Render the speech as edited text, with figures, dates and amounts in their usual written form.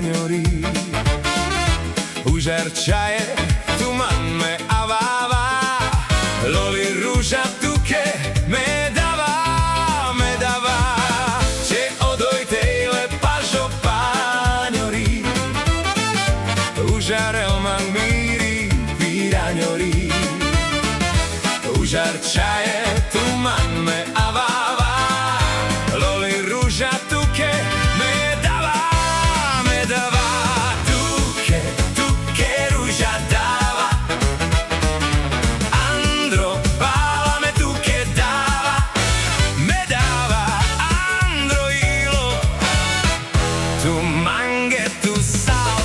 signori. Užarčaje, tuman me avava, Loli ruža tu che me dava, me dava. C'è odojte le pažo pagnori, užarel man miri piragnori. Užarčaje, tuman me avava, Loli ruža tu che me dava, me dava. Tu che ruža dava, Andro bálame tu che dava, me dava Andro ilo, tu mange tu sal.